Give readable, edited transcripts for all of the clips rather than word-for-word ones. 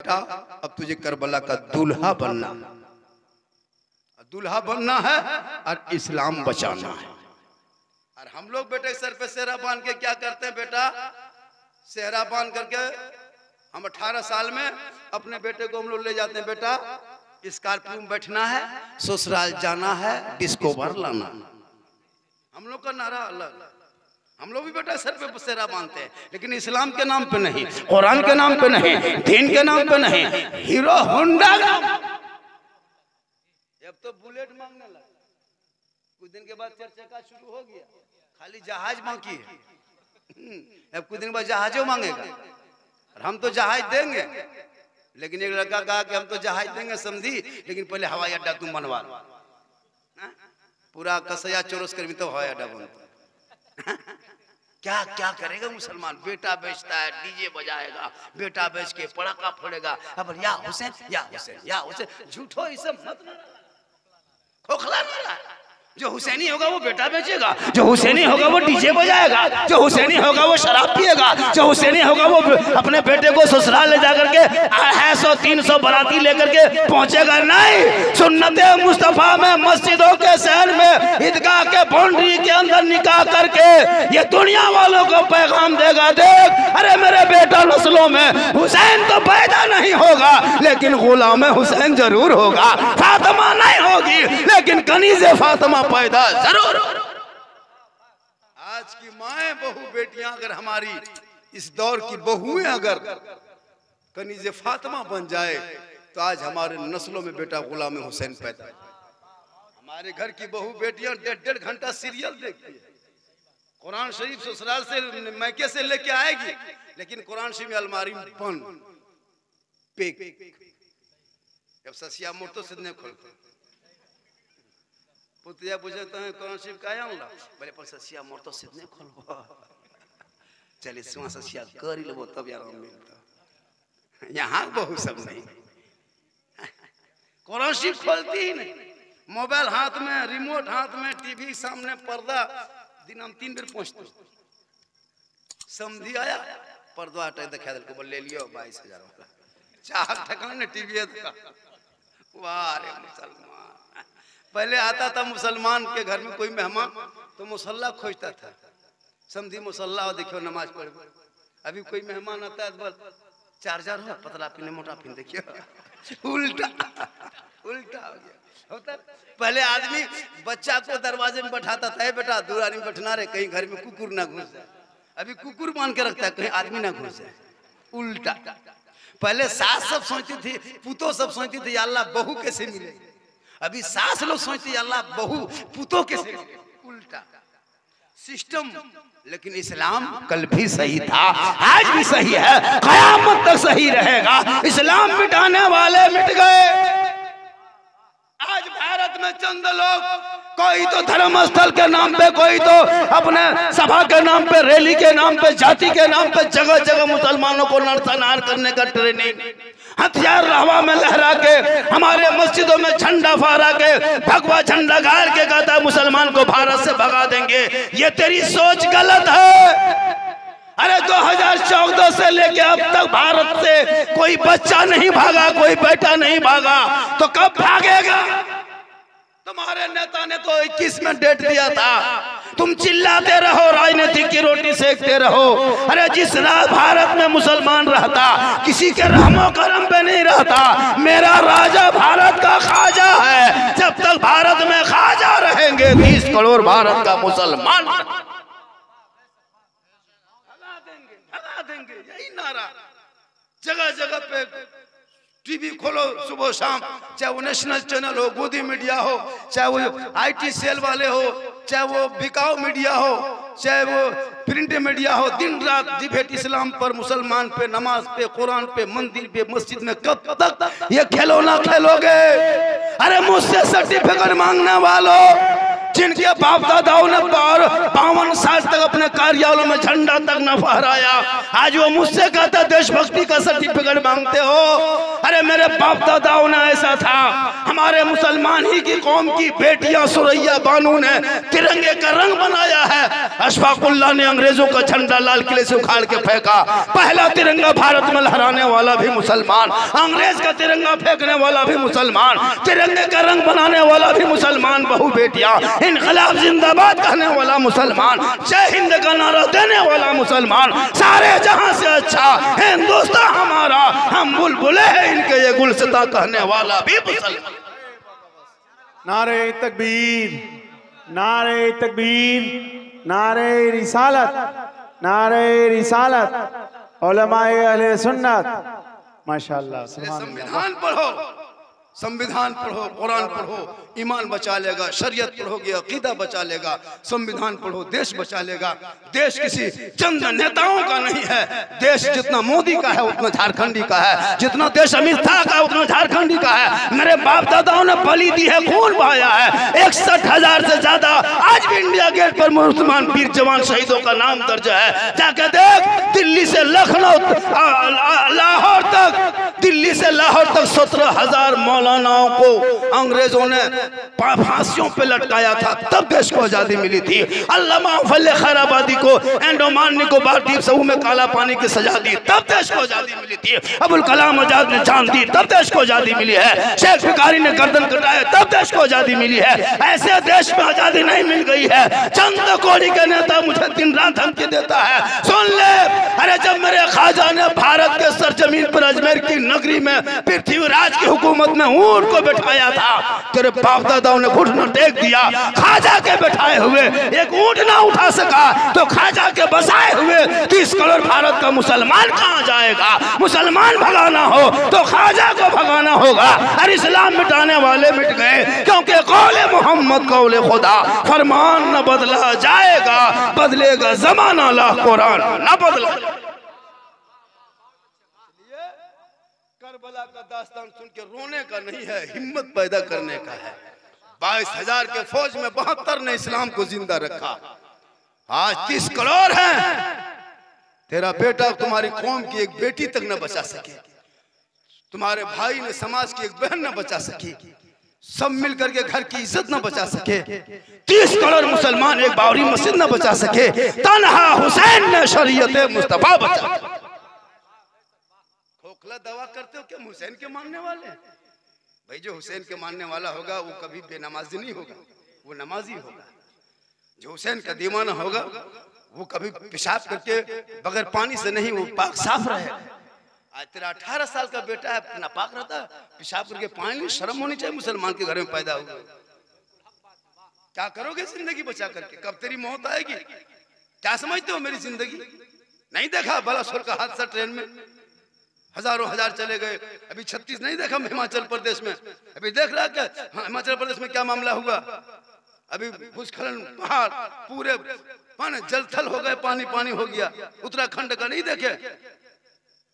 बेटा अब तुझे करबला का दूल्हा बनना है और इस्लाम बचाना है। और हम लोग बेटे सर पे सेहरा बांध के क्या करते हैं बेटा, सेहरा बांध करके हम 18 साल में अपने बेटे को हम लोग ले जाते हैं, बेटा स्कॉर्पियो में बैठना है, ससुराल जाना है, डिस्को बार लाना। हम लोग का नारा अलग। हम लोग भी बेटा सर पे सेहरा बांधते हैं, लेकिन इस्लाम के नाम पे नहीं, कुरान के नाम पे नहीं, दीन के नाम पे नहीं, हीरो होंडा का। अब तो बुलेट मांगने लगा, कुछ दिन के बाद चर्चा शुरू हो गया, खाली जहाज बाकी है। अब कुछ दिन बाद जहाजों मांगेगा, और हम तो जहाज देंगे। लेकिन एक लड़का कहा कि हम तो जहाज देंगे समझी, लेकिन पहले हवाई अड्डा तुम बनवा लो। पूरा कसया चौरस कर भी तो हवाई अड्डा बनता। क्या क्या करेगा मुसलमान, बेटा बेचता है, डीजे बजाएगा, बेटा बेच के पड़ाका फोड़ेगा। अब या हुसैन या हुसैन या हुसैन, झूठो ये सब मत खोखला ना। जो हुसैनी होगा वो बेटा बेचेगा, जो हुसैनी होगा वो डीजे बजाएगा, जो हुसैनी होगा वो शराब पिएगा, जो हुसैनी होगा वो अपने बेटे को ससुराल ले जाकर के 250-300 बाराती लेकर के पहुंचेगा। नहीं, सुन्नते मुस्तफा में मस्जिदों के शहर में ईदगाह के बाउंड्री के अंदर निकाह करके ये दुनिया वालों को पैगाम देगा, देख अरे मेरे बेटा नस्लों में हुसैन तो पैदा नहीं होगा, लेकिन गुलाम हुसैन जरूर होगा। फातिमा नहीं होगी, लेकिन कनीज़े फातिमा पैदा जरूर। आज की माएं बहू बेटियां अगर हमारी इस दौर की बहुएं अगर कनीज़े फातिमा बन जाए तो आज हमारे नस्लों में बेटा गुलाम हुसैन पैदा। हमारे घर की बहू बेटियां 1.5 घंटा सीरियल देखती है, कुरान शरीफ ससुराल से मैके से लेके आएगी, लेकिन कुरान शरीफ में अलमारी में बंद पेक। जब ससिया मोटो से नहीं खोलते पुतिया बुझते हैं कौन शिव का आया बोले पर ससिया मोर तो सिद्धने खोलबो, चले सुआ ससिया कर ही लेबो तब यार मिलता। यहाँ बहु सब नहीं, कुरान शिव खोलती ही नहीं, मोबाइल हाथ में, रिमोट हाथ में, टीवी सामने, पर्दा दिन हम 3 बेर पहुंचते। समझी आया पर्दा हटा दिखा दिल को बोल ले लियो 22,000 वाला चाह ठकाने टीवी है। वाह रे मुसलमान, पहले आता था मुसलमान के घर में कोई मेहमान तो मुसल्ला खोजता था, समझी मुसल्ला और देखियो नमाज पढ़। अभी कोई मेहमान आता है तो बोल चार्जर हो, पतला पिन मोटा पिन, देखियो उल्टा उल्टा हो गया होता। पहले आदमी बच्चा को दरवाजे में बैठाता था, बेटा दूर आदमी बैठना रे, कहीं घर में कुकुर ना घुस जाए। अभी कुकुर मान के रखता है कहीं आदमी ना घुस जाए, उल्टा। पहले सास सब सोचती थी, पुतो सब सोचती थी अल्लाह बहू कैसे मिले, अभी सास लोग सोचती अल्लाह बहू पुतो कैसे, उल्टा सिस्टम। लेकिन इस्लाम कल भी सही था, आज भी सही है, कयामत तक सही रहेगा। इस्लाम मिटाने वाले मिट गए। आज भारत में चंद लोग, कोई तो धर्म स्थल के नाम पे, कोई तो अपने सभा के नाम पे, रैली के नाम पे, जाति के नाम पे जगह जगह मुसलमानों को नरसंहार करने का ट्रेनिंग, हथियार हवा में लहरा के, हमारे मस्जिदों में झंडा फहरा के, भगवा झंडा गाड़ के कहता है मुसलमान को भारत से भगा देंगे। ये तेरी सोच गलत है। अरे 2014 से लेके अब तक भारत से कोई बच्चा नहीं भागा, कोई बेटा नहीं भागा, तो कब भागेगा? तुम्हारे नेता ने तो 21 में डेट दिया था, तुम चिल्लाते रहो, राजनीति की रोटी सेकते रहो। अरे जिस भारत में मुसलमान रहता, किसी के रहमो करम पे नहीं रहता। मेरा राजा भारत का खाजा है, जब तक भारत में खाजा रहेंगे 20 करोड़ भारत का मुसलमान भगा देंगे। यही नारा जगह जगह पे, टीवी खोलो सुबह शाम, चाहे वो नेशनल चैनल हो, गोदी मीडिया हो, चाहे वो आईटी सेल वाले हो, चाहे वो बिकाऊ मीडिया हो, चाहे वो प्रिंट मीडिया हो, दिन रात डिबेट इस्लाम पर, मुसलमान पे, नमाज पे, कुरान पे, मंदिर पे, मस्जिद में। कब तक ये खिलौना खेलोगे? अरे मुझसे सर्टिफिकेट मांगने वालों, जिनके बाप दादाओं ने 52 साल तक अपने कार्यालयों में झंडा तक न फहराया, आज वो मुझसे कहता देशभक्ति का सर्टिफिकेट मांगते हो। अरे मेरे बाप दादाओं ने ऐसा था। हमारे मुसलमान ही की कौम की बेटियां सुरैया बानू ने तिरंगे का रंग बनाया है। अशफाकुल्लाह ने अंग्रेजों का झंडा लाल किले से उखाड़ के फेंका। पहला तिरंगा भारत में लहराने वाला भी मुसलमान, अंग्रेज का तिरंगा फेंकने वाला भी मुसलमान, तिरंगे का रंग बनाने वाला भी मुसलमान, बहु बेटियां, इनकलाब जिंदाबाद कहने वाला मुसलमान, जय हिंद का नारा देने वाला मुसलमान, सारे जहां से अच्छा हिंदुस्तान हमारा, हम बुलबुले हैं इनके ये गुलसिता कहने वाला भी मुसलमान। नारे तकबीर, नारे तकबीर, नारे रिसालत, नारे रिसालत, उलमाए अहले सुन्नत। माशाअल्लाह। संविधान पढ़ो, संविधान पढ़ो, कुरान पढ़ो, ईमान बचा लेगा। शरीयत पढ़ोगे अकीदा बचा लेगा। संविधान पढ़ो, देश बचा लेगा। देश किसी चंद नेताओं का नहीं है। देश जितना मोदी का है उतना झारखंडी का है, जितना देश अमित शाह का उतना झारखंडी का है। मेरे बाप दादाओं ने बलि दी है, खून बहाया है। 61,000 से ज्यादा आज भी इंडिया गेट पर मुसलमान वीर जवान शहीदों का नाम दर्ज है। जाके देख, दिल्ली से लखनऊ, लाहौर तक, दिल्ली से लाहौर तक 17,000 मौलानाओं को अंग्रेजों ने फांसियों पे लटकाया था, तब देश को आजादी मिली थी। अल्लामा फल्ले खैराबादी को अंडमान निकोबार द्वीप समूह में काला पानी की सजा दी, तब देश को आजादी मिली थी। अबुल कलाम आजाद ने जान दी, तब देश को आजादी मिली है। शेख भिखारी ने गर्दन कटाया, तब देश को आजादी मिली है। ऐसे देश में आजादी नहीं मिल गई है। चंद कोड़ी के नेता मुझे दिन रात धमकी देता है, सुन ले, अरे जब मेरे ख्वाजा ने भारत के सरजमीन पर अजमेर की नगरी में पृथ्वीराज की हुकूमत में ऊंट को बैठाया था, तेरे बाप दादाओं ने घुटना टेक दिया। ख्वाजा के बैठाए हुए एक ऊंट ना उठा सका तो ख्वाजा के बसाए हुए 30 करोड़ भारत का मुसलमान कहां जाएगा? मुसलमान भगाना हो तो ख्वाजा को भगाना होगा। और इस्लाम मिटाने वाले मिट गए, क्योंकि कौले मोहम्मद कौले खुदा, फरमान न बदला जाएगा, बदलेगा जमाना ला कुरान न बदला। करबला का दास्तान सुन के रोने का नहीं है, हिम्मत पैदा करने का है। 22,000 के फौज में 72 ने इस्लाम को जिंदा रखा। आज 30 करोड़ हैं। तेरा बेटा तुम्हारी कौम की एक बेटी तक न बचा सके, तुम्हारे भाई ने समाज की एक बहन न बचा सकी, सब मिलकर के घर की इज्जत न बचा सके। 30 करोड़ मुसलमान एक बाबरी मस्जिद न बचा सके। तन्हा हुसैन ने शरीयत मुस्तफा बचा। खोखला दावा करते हो क्या हुसैन के मानने वाले? भाई जो हुसैन के मानने वाला होगा वो कभी बेनमाजी नहीं होगा, वो नमाजी होगा। जो हुसैन का दीवाना होगा वो कभी पेशाब करके बगैर पानी से नहीं, वो पाक साफ रहेगा। आज तेरा 18 साल का बेटा है, नापाक रहता है, पेशाब करके पानी, शर्म होनी चाहिए मुसलमान के घर में पैदा हुआ। क्या करोगे जिंदगी बचा करके? कब तेरी मौत आएगी? क्या समझते हो मेरी जिंदगी? नहीं देखा बालासोर का हादसा, ट्रेन में हजारों हजार चले गए। अभी 36 नहीं देखा हिमाचल प्रदेश में? अभी देख रहा क्या हिमाचल प्रदेश में क्या मामला हुआ? अभी भूस्खलन, पहाड़ पूरे जलथल हो गए, पानी पानी हो गया। उत्तराखंड का नहीं देखे?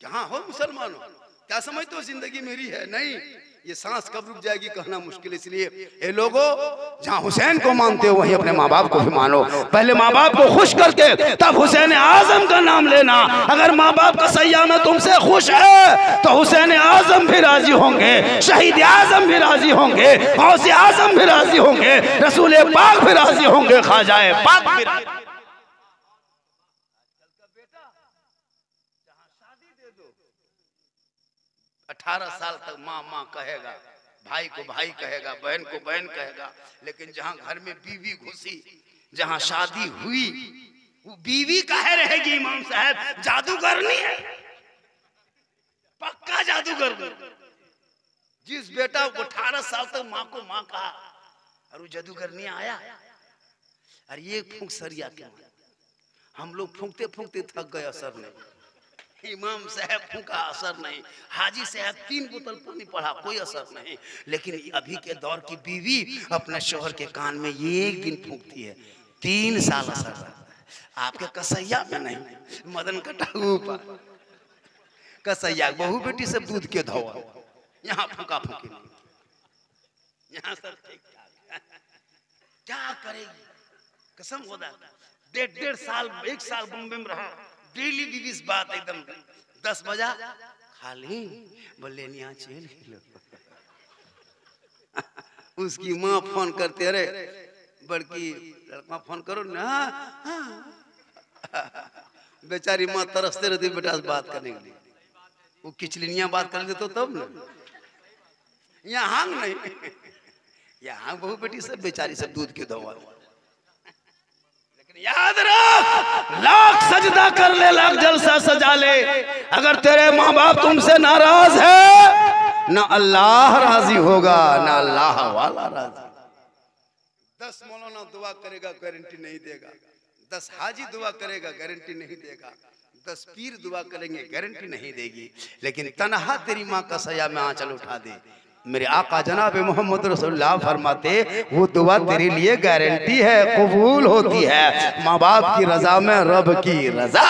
कहाँ हो मुसलमानों? क्या समझते हो जिंदगी मेरी है? नहीं, ये सांस कब रुक जाएगी कहना मुश्किल। इसलिए ये लोगों, जहाँ हुसैन को मानते हो वहीं अपने माँ बाप को भी मानो। पहले माँ बाप को खुश करके तब हुसैन आजम का नाम लेना। अगर माँ बाप का सैया में तुमसे खुश है तो हुसैन आजम भी राजी होंगे, शहीद आजम भी राजी होंगे, गौसे आजम भी राजी होंगे, रसूल पाक भी राजी होंगे, ख्वाजाए पाक भी। 18 साल तक माँ माँ कहेगा, भाई को भाई कहेगा, बहन को बहन कहेगा। लेकिन जहाँ घर में बीवी घुसी, जहाँ शादी हुई, वो बीवी काहे रहेगी? इमाम साहब जादूगरनी है, पक्का जादूगर। जिस बेटा को 18 साल तक माँ को माँ कहा और वो जादूगरनी आया। अरे ये फूंक सरिया क्या, हम लोग फूंकते फूंकते थक गए, असर नहीं। इमाम साहब फूंका, असर नहीं। हाजी साहब 3 बोतल पानी पढ़ा, कोई असर नहीं। लेकिन अभी के दौर की बीवी अपने शोहर के कान में ये एक दिन फूंकती है, 3 साल असर रहता है। आपके कसैया में नहीं, मदन कटाऊ पर कसैया बहू बेटी से दूध के धोआ, यहाँ फूंका फूंकी नहीं, यहाँ सब ठीक ठाक। क्या करेगी? कसम खुदा, 1.5 साल 1 साल बॉम्बे में रहा, डेली बीवी बात एकदम 10 बजा खाली बोले यहाँ चल लो। उसकी माँ फोन करते, अरे बड़की लड़का फोन करो ना। बेचारी माँ तरसते रहती बेटा से बात करने के लिए। वो किचलिनिया बात कर देते तब ना, यहाँ नहीं, यहाँ बहू बेटी सब बेचारी सब दूध के दवा। लेकिन याद रख, लाख सजदा कर ले, लाख जलसा सजा ले, अगर तेरे माँ बाप तुमसे नाराज है ना अल्लाह राजी होगा ना अल्लाह वाला राजी। 10 मौलाना दुआ करेगा गारंटी नहीं देगा, 10 हाजी दुआ करेगा गारंटी नहीं देगा, 10 पीर दुआ करेंगे गारंटी नहीं देगी, लेकिन तनहा तेरी माँ का सया में आंचल उठा दे, मेरे आका जनाब मोहम्मद रसूलुल्लाह फरमाते वो दुआ तेरे लिए गारंटी है, कबूल होती है, माँ बाप की रजा में रब की रजा।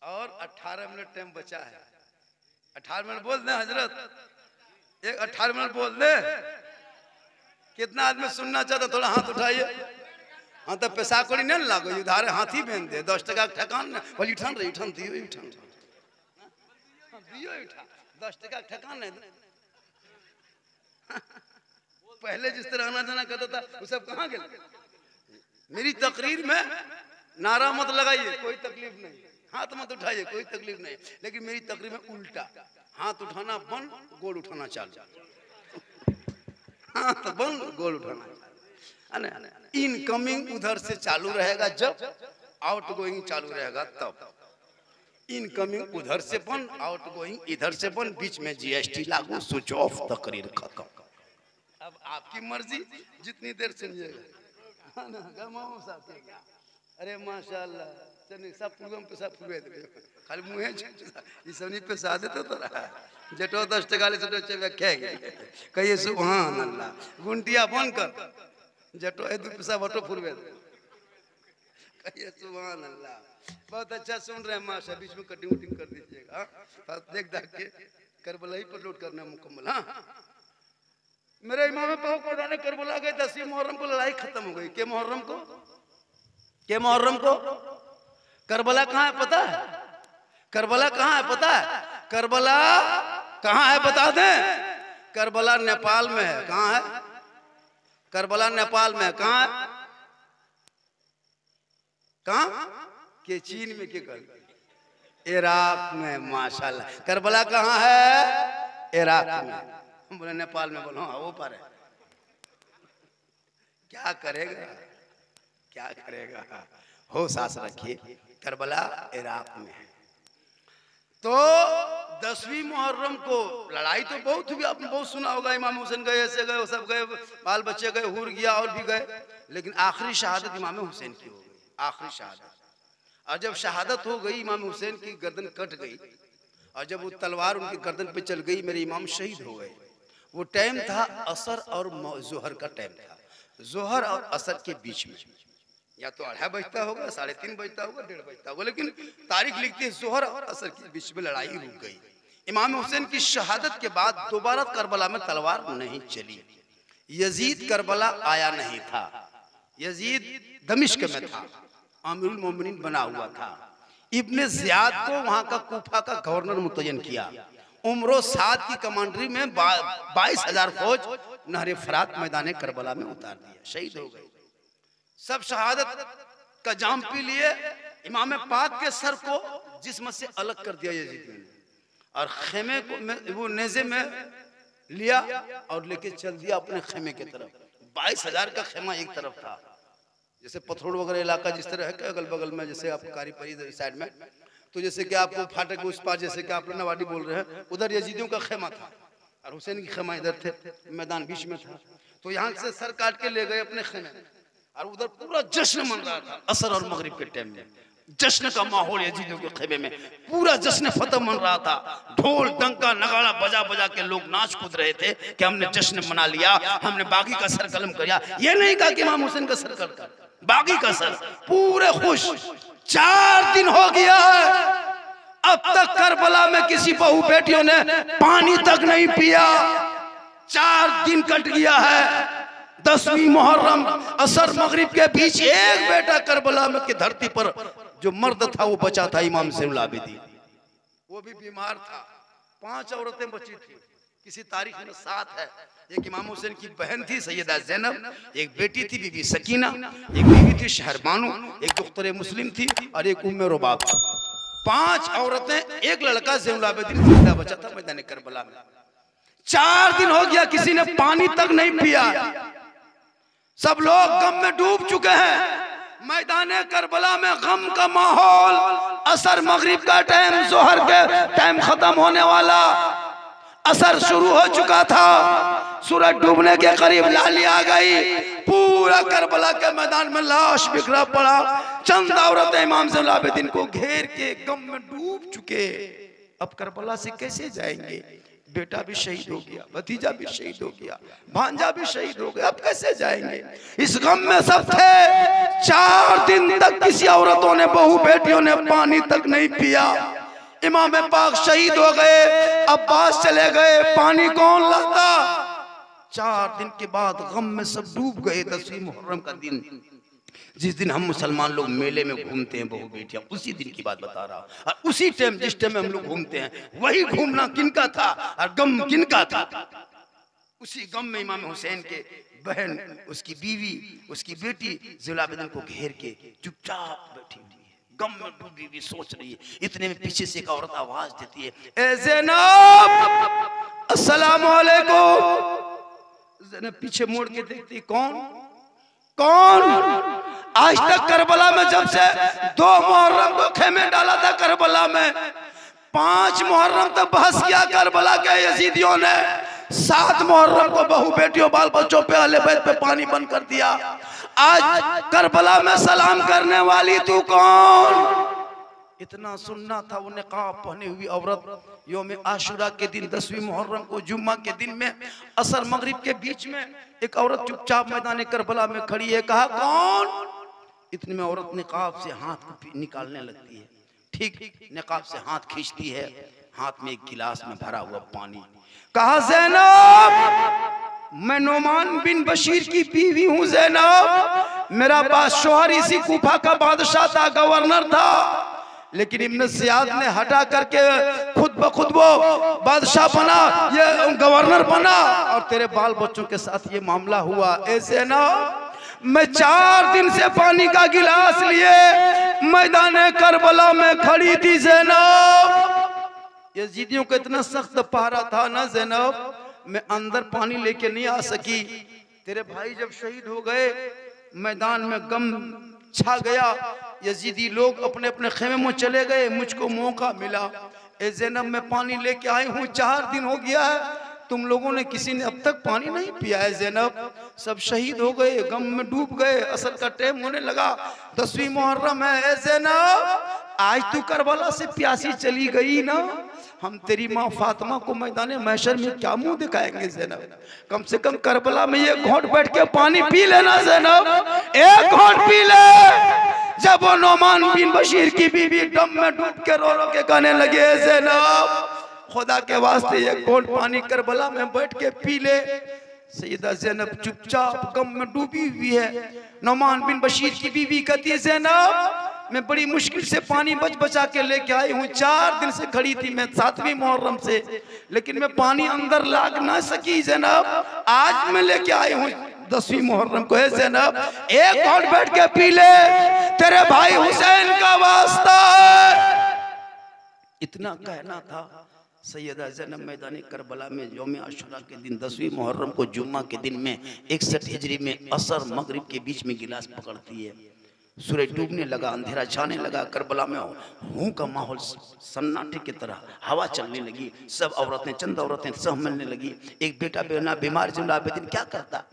और 18 मिनट टाइम बचा है, 18 मिनट बोल दे हजरत, एक 18 मिनट बोल दे। कितना आदमी सुनना चाहता, थोड़ा हाथ उठाइए। हाँ तो पैसा कोड़ी नहीं लागो, उधारे हाथी बेन दे, 10 टका ठकान बोली उठान रही, उठान दियो, उठान दियो, उठा 10 टका ठकान नहीं। पहले जिस तरह आना जाना करता था वो सब कहाँ गए? मेरी तकरीर में नारा मत लगाइए, कोई तकलीफ नहीं, हाथ मत उठाइए, कोई तकलीफ नहीं, लेकिन मेरी तकरीर में उल्टा हाथ उठाना बंद, गोल उठाना चालू, हाथ बंद गोल उठाना। इनकमिंग उधर से चालू रहेगा जब, आउट गोइंग चालू रहेगा तब। इनकमिंग उधर से बंद, आउट गोइंग इधर से बंद, बीच में जीएसटी लागू, स्विच ऑफ, तकरीर खत्म। अब आपकी मर्जी जितनी देर सुनिएगा। अरे माशाल्लाह, चलिए सब प्रोग्राम पे सब पूरे दे, खाली मुँह ये सब नहीं पे सादे तो रहा जटो 10 टका ले जटो व्याख्या कहिए सुभान अल्लाह, गुंटिया बंद कर, जटो 2 पैसा बटो फुरवे कहिए सुभान अल्लाह। बहुत अच्छा सुन रहे हैं माशा, बीच में कटिंग उटिंग कर दीजिएगा, देख देख के करबला ही पर लोड करना मुकम्मल। हाँ मेरे इमाम पाव को उन्होंने करबला गए, 10वीं मुहर्रम को लड़ाई खत्म हो गई। के मुहर्रम को, के मुहर्रम को करबला कहाँ है पता है? करबला कहाँ है पता है? करबला कहाँ है बता दें? करबला नेपाल में है। कहाँ है करबला? नेपाल में है। कहाँ है? कहाँ के? चीन में के कर, इराक में। माशाल्लाह, करबला कहाँ है? इराक में। हम बोले नेपाल में, बोलो हाँ वो पर है। क्या करेगा, क्या करेगा, हो सास रखिए। करबला इराक में है। तो 10वीं मुहर्रम को लड़ाई तो बहुत हुई, आपने बहुत सुना होगा, इमाम हुसैन गए, ऐसे गए, सब गए, बाल बच्चे गए, हुर गया और भी गए, लेकिन आखिरी शहादत इमाम हुसैन की हो गई, आखिरी शहादत। और जब शहादत हो गई, इमाम हुसैन की गर्दन कट गई, और जब वो तलवार उनकी गर्दन पे चल गई, मेरे इमाम शहीद हो गए। वो टाइम था असर और जोहर का टाइम था, जोहर और असर के बीच में, या तो 2:30 बजता होगा, 3:30 बजता होगा, 1:30 बजता होगा, लेकिन तारीख लिखती है जोहर और असर के बीच में लड़ाई रुक गई। इमाम हुसैन की शहादत के बाद दोबारा करबला में तलवार नहीं चली। यजीद करबला आया नहीं था, यजीद दमिश्क में था, आमिरुल मोमिनीन बना हुआ था। इब्ने ज़ियाद को वहां का कूफा का गवर्नर मुतय्यन किया। उमरो साद की कमांडरी में 22,000 फौज नहरे फरात मैदान करबला में उतार दिया, शहीद हो गए। सब शहादत का जाम पी लिए। इमाम पाक के सर को जिस्म से अलग कर दिया यजीद ने, और खेमे को वो नेज़े में लिया और लेके चल दिया अपने खेमे की तरफ। 22,000 का खेमा एक तरफ था, जैसे पथरोड़ वगैरह इलाका जिस तरह है अगल बगल में, जैसे आप कारी परी साइड में, तो जैसे कि आपको फाटक उस पार, जैसे कि आप नवाडी बोल रहे हैं, उधर यजीदियों का खेमा था और हुसैन की खेमा इधर थे, मैदान बीच में था। तो यहाँ से सर काट के ले गए अपने खेमे, और उधर पूरा जश्न मन रहा था। असर और मगरिब के टाइम में जश्न का माहौल यजीदियों के खेमे में, पूरा जश्न फतह मन रहा था। ढोल डंका नगाड़ा बजा बजा के लोग नाच कूद रहे थे कि हमने जश्न मना लिया, हमने बागी का सर कलम किया। ये नहीं कहा कि इमाम हुसैन का सर कलम, बागी का सर। पूरे खुश। 4 दिन हो गया है, अब तक करबला में किसी बहू बेटियों ने पानी तक नहीं पिया। 4 दिन कट गया है। 10वीं मुहर्रम असर मगरिब के बीच एक बेटा करबला में की धरती पर जो मर्द था वो बचा था, इमाम ज़ैनुल आबिदीन। वो भी बीमार था। 5 औरतें बची थी, किसी तारीख में 7 है। एक इमाम हुसैन की बहन थी सैयदा ज़ैनब, एक बेटी थी बीबी सकीना, एक बीवी थी शहरबानो, एक दुख्तर मुस्लिम थी और एक उम्मे रुबाब थी। 5 औरतें, एक लड़का ज़ैनुल आबिदीन जिंदा बचा था मैदान करबला में। 4 दिन हो गया किसी ने पानी तक नहीं पिया। सब लोग गम में डूब चुके हैं। मैदान करबला में गम का माहौल। असर मगरिब का टाइम, जोहर के टाइम खत्म होने वाला, असर शुरू हो चुका था, सूरज डूबने के करीब लाली आ गई। पूरा करबला के मैदान में लाश बिखरा पड़ा। चंद औरतें इमाम ज़ैनुल आबिदीन को घेर के गम में डूब चुके। अब करबला से कैसे जाएंगे? बेटा भी शहीद हो गया, भतीजा भी शहीद हो गया, भांजा भी शहीद हो गया, अब कैसे जाएंगे? इस गम में सब थे। 4 दिन तक किसी औरतों ने, बहू बेटियों ने पानी तक नहीं पिया। इमाम पाक शहीद हो गए, अब्बास चले गए, पानी कौन लाता? 4 दिन के बाद गम में सब डूब गए। 10वीं मुहर्रम का दिन, जिस दिन हम मुसलमान लोग मेले में घूमते हैं बहू बेटियां, उसी दिन की बात बता रहा हूं। और उसी टाइम, जिस टाइम में हम लोग घूमते हैं, वही घूमना किनका था और गम किनका था? उसी गम में इमाम हुसैन के बहन, उसकी बीवी, उसकी बेटी ज़ैनुल आबिदीन को घेर के चुपचाप बैठी हुई है, गम में डूबी हुई सोच रही है। इतने में पीछे से एक औरत आवाज देती है, ए ज़ैनब, अस्सलाम वालेकुम। ज़ैनब पीछे मुड़ के देखती, कौन? आज तक करबला में जब से 2 मुहर्रम को खेमे डाला था करबला में, 5 मुहर्रम तक बहस किया करबला के यजीदियों ने, 7 मुहर्रम को बहू बेटियों बाल बच्चों पे अहले बैत पे पानी बंद कर दिया। आज करबला में सलाम करने वाली तू कौन? इतना सुनना था। वो निकाब पहनी हुई औरत योम आशुरा के दिन, 10वीं मुहर्रम को जुम्मा के दिन में, असर मगरिब के बीच में एक औरत चुपचाप मैदान करबला में खड़ी है। कहा, कौन? इतने में औरत निकाब से हाथ निकालने लगती है। ठीक निकाब से हाथ खींचती है, हाथ में एक गिलास में भरा हुआ पानी। कहा, ज़ैनब, मैं नोमान बिन बशीर की बीवी हूँ। ज़ैनब, मेरा बादशाह इसी कूफा का बादशाह था, गवर्नर था, लेकिन इब्न ज़ियाद ने हटा करके खुद ब खुद वो बादशाह बना, ये गवर्नर बना, और तेरे बाल बच्चों के साथ ये मामला हुआ। ऐसे ना, मैं 4 दिन से पानी का गिलास लिए मैदान करबला में खड़ी थी। ज़ैनब, यजीदियों का इतना सख्त पहरा था ना ज़ैनब, मैं अंदर पानी लेके नहीं आ सकी। तेरे भाई जब शहीद हो गए, मैदान में गम छा गया, यजीदी लोग अपने अपने खेमे में चले गए, मुझको मौका मिला। ए ज़ैनब, मैं पानी लेके आई हूँ, 4 दिन हो गया है, तुम लोगों ने किसी ने अब तक पानी नहीं पिया है। ज़ैनब, सब शहीद हो गए, गम में डूब गए, असल का टाइम होने लगा, 10वीं मुहर्रम है। ए ज़ैनब, आज तू करबला से प्यासी चली गई ना, हम तेरी माँ फातिमा को मैदान महशर में क्या मुंह दिखाएंगे? ज़ैनब, कम से कम करबला में ये घोंट बैठ के पानी पी लेना। ज़ैनब, एक घोंट पी ले। जब वो नोमान बिन बशीर की बीवी दम में डूब के रो रो के कहने लगे, ज़ैनब, खुदा के वास्ते ये घोंट पानी करबला में बैठ के पी ले। सैयदा ज़ैनब चुपचाप गम में डूबी हुई है। नोमान बिन बशीर की बीवी कहती है, ज़ैनब, मैं बड़ी मुश्किल से पानी बचा के लेके आई हूँ, 4 दिन से खड़ी थी मैं 7वीं मुहर्रम से, लेकिन मैं पानी अंदर लाग ना सकी। ज़ैनब, आज मैं लेके आई हूँ 10वीं मुहर्रम को। है ज़ैनब, एक घोंट बैठ के पी ले, तेरे भाई हुसैन का वास्ता है। इतना कहना था। सैयदा ज़ैनब मैदान करबला में यौम आशुरा के दिन, 10वीं मुहर्रम को जुम्मा के दिन में 61 हिजरी में असर मगरिब के बीच में गिलास पकड़ती है। सूरज डूबने लगा, अंधेरा छाने लगा, करबला में हूँ का माहौल सन्नाटे की तरह हवा चलने लगी। सब औरतें, चंद औरतें सब मिलने लगी। एक बेटा बेना बीमार ज़ैनुल आबिदीन क्या करता?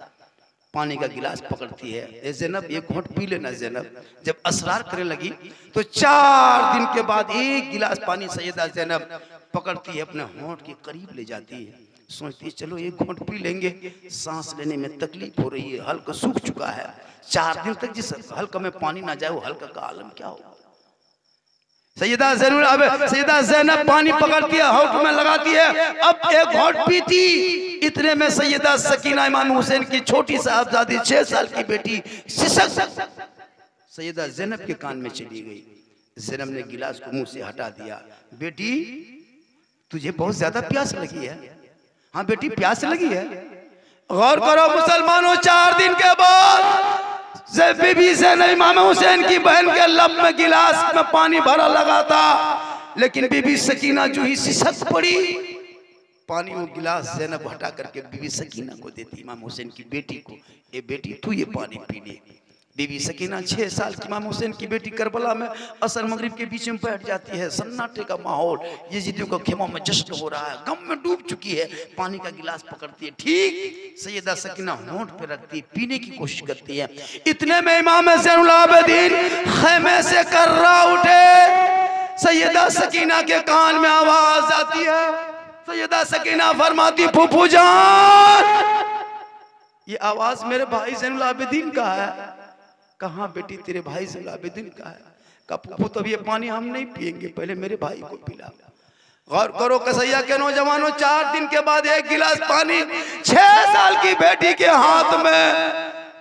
पानी का गिलास पकड़ती है। ए ज़ैनब, एक घोंट पी लेना। ज़ैनब जब असरार करने लगी तो 4 दिन के बाद एक गिलास पानी सैयदा ज़ैनब पकड़ती है, अपने होंठ के करीब ले जाती है, सोचती है चलो एक घोंट पी लेंगे। सांस लेने में तकलीफ हो रही है, हल्का सूख चुका है। 4 दिन तक जिस हल्का में पानी ना जाए, वो हल्का का आलम क्या होगा? सैयदा ज़ैनब पानी पकड़ती है, होंठ में लगाती है, अब एक घोंट पीती। इतने में सैयदा सकीना इमाम हुसैन की छोटी साहबजादी 6 साल की बेटी सिसक सैयदा ज़ैनब के कान में चली गई। ज़ैनब ने गिलास को मुंह से हटा दिया। बेटी तुझे बहुत ज्यादा प्यास लगी है? हाँ बेटी प्यास लगी है। गौर करो मुसलमानों, 4 दिन के बाद बीबी ज़ैनब इमाम हुसैन की बहन के लब में गिलास में पानी भरा लगा था, लेकिन बीबी सकीना जो ही सिसक पड़ी, पानी वो गिलास ज़ैनब हटा करके बीबी सकीना को देती, इमाम हुसैन की बेटी को। ए बेटी तू ये पानी पी ले। बीबी सकीना 6 साल की इमाम हुसैन की बेटी करबला में असर मगरिब के बीच में बैठ जाती है। सन्नाटे का माहौल, यजीदियों का खेमों में जश्न हो रहा है, गम में डूब चुकी है। पानी का गिलास पकड़ती है, ठीक सैयदा सकीना होंठ पे रखती है, पीने की कोशिश करती है। इतने में इमाम ज़ैनुल आबिदीन खेमे से कर्रा उठे। सैयदा सकीना के कान में आवाज आती है। सैयदा सकीना फरमाती, फूफू जान ये आवाज मेरे भाई ज़ैनुल आबिदीन का है। कहाँ बेटी तेरे भाई ज़ैनुल आबिदीन का है? का फूफू तो ये पानी हम नहीं पिएंगे, पहले मेरे भाई को पिला। गौर करो कसैया के नौजवानों, 4 दिन के बाद एक गिलास पानी 6 साल की बेटी के हाथ में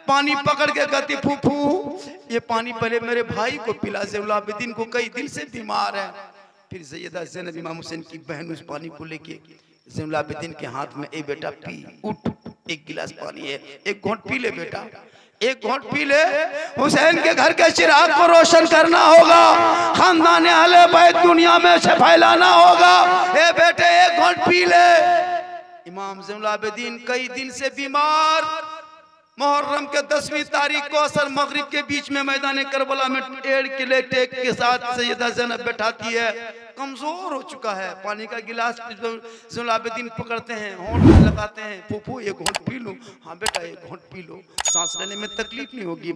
पानी पकड़ के कहती, फूफू ये पानी पहले मेरे भाई को पिला, ज़ैनुल आबिदीन को कई दिल से बीमार है। फिर सैयदा ज़ैनब इमाम हुसैन की बहन उस पानी को लेके ज़ैनुल आबिदीन के हाथ में, ए बेटा पी, उठ, एक गिलास पानी है, एक घोंट पी ले बेटा, एक घोंट पी ले। हुसैन के घर के चिराग को रोशन करना होगा, खानदान अहले बैत दुनिया में से फैलाना होगा। ए बेटे एक घोंट पी ले। इमाम ज़ैनुल आबिदीन कई दिन से बीमार, मुहर्रम के 10वीं तारीख को असर मगरिब के बीच में मैदान करबला में टेढ़ किले टेक के साथ सैयदा ज़ैनब बैठाती है। कमजोर हो चुका है, पानी का गिलास ज़ैनुल आबिदीन पकड़ते हैं, होंठ में लगाते हैं, फूफू एक घोंट पी लो। हाँ बेटा एक घोंट पी लो, सांस लेने में तकलीफ नहीं होगी।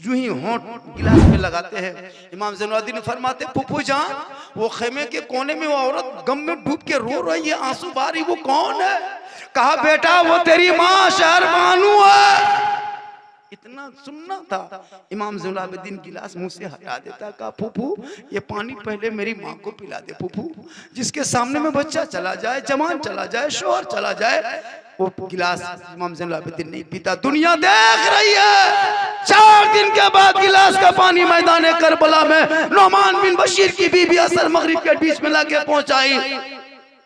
यूं ही होंठ गिलास में लगाते हैं। इमाम ज़ैनुल आबिदीन फरमाते, फूफू जान वो खेमे के कोने में वो औरत गम में डूब के रो रही है, आंसू बहा रही, वो कौन है? कहा बेटा वो तेरी माँ शहरबानू है। इतना सुनना था। इमाम ज़ैनुल आबिदीन गिलास मुंह से हटा देता, कहा फूफू ये पानी पहले मेरी माँ को पिला दे। फूफू जिसके सामने में बच्चा चला जाए, जवान चला जाए, शोहर चला जाए, वो गिलास इमाम ज़ैनुल आबिदीन नहीं पीता। दुनिया देख रही है। 4 दिन के बाद गिलास का पानी मैदान करबला में नौमान बिन बशीर की बीबी असर मगरिब के बीच में लाके पहुंचाई।